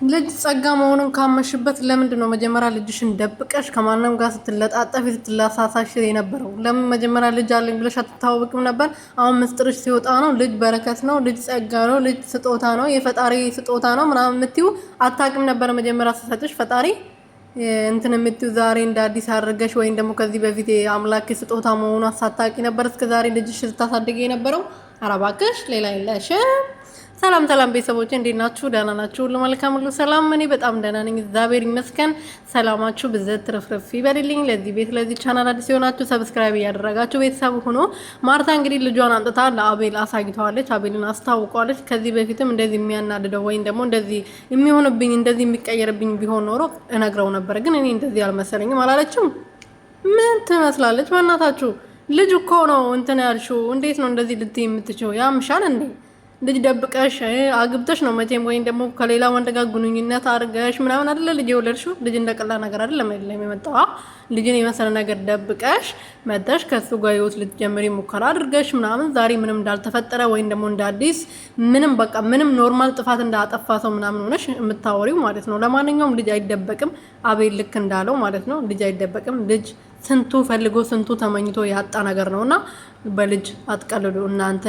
ልጅ ጸጋ መሆኑን ካመሽበት ለምንድን ነው መጀመሪያ ልጅሽን ደብቀሽ ከማንም ጋር ስትለጣጠፊ ስትላሳሳሽ የነበረው? ለምን መጀመሪያ ልጅ አለኝ ብለሽ አትታወቅም ነበር? አሁን ምስጢርሽ ሲወጣ ነው ልጅ በረከት ነው፣ ልጅ ጸጋ ነው፣ ልጅ ስጦታ ነው፣ የፈጣሪ ስጦታ ነው ምናምን የምትይው አታውቅም ነበር መጀመሪያ ሲሰጥሽ ፈጣሪ እንትን የምትይው ዛሬ እንደ አዲስ አድርገሽ ወይም ደግሞ ከዚህ በፊት አምላክ ስጦታ መሆኑን ሳታውቂ ነበር እስከ ዛሬ ልጅሽ ስታሳድጊ የነበረው? ኧረ እባክሽ ሌላ የለሽም። ሰላም ሰላም ቤተሰቦቼ እንዴት ናችሁ? ደህና ናችሁ? ሁሉ መልካም ሁሉ ሰላም። እኔ በጣም ደህና ነኝ፣ እግዚአብሔር ይመስገን። ሰላማችሁ ብዘት ትርፍርፍ ይበልልኝ። ለዚህ ቤት ለዚህ ቻናል አዲስ የሆናችሁ ሰብስክራይብ እያደረጋችሁ ቤተሰብ ሆኖ ማርታ እንግዲህ ልጇን አምጥታ ለአቤል አሳይተዋለች፣ አቤልን አስታውቀዋለች። ከዚህ በፊትም እንደዚህ የሚያናድደው ወይም ደግሞ እንደዚህ የሚሆንብኝ እንደዚህ የሚቀየርብኝ ቢሆን ኖሮ እነግረው ነበር፣ ግን እኔ እንደዚህ አልመሰለኝም አላለችም። ምን ትመስላለች በእናታችሁ? ልጅ እኮ ነው እንትን ያልሽው። እንዴት ነው እንደዚህ ልትይ የምትችው? ያምሻል እንዴ? ልጅ ደብቀሽ አግብተሽ ነው መቼም ወይም ደግሞ ከሌላ ወንድ ጋር ግንኙነት አድርገሽ ምናምን አይደለ ልጅ የወለድሽው? ልጅ እንደቀላ ነገር አይደለም የመጣው። ልጅን የመሰለ ነገር ደብቀሽ መተሽ ከሱ ጋር ህይወት ልትጀምሪ ሙከራ አድርገሽ ምናምን ዛሬ ምንም እንዳልተፈጠረ ወይም ደግሞ እንደ አዲስ ምንም በቃ ምንም ኖርማል ጥፋት እንዳጠፋ ሰው ምናምን ሆነሽ የምታወሪው ማለት ነው። ለማንኛውም ልጅ አይደበቅም። አቤል ልክ እንዳለው ማለት ነው። ልጅ አይደበቅም። ልጅ ስንቱ ፈልጎ ስንቱ ተመኝቶ ያጣ ነገር ነውና በልጅ አትቀልዱ እናንተ።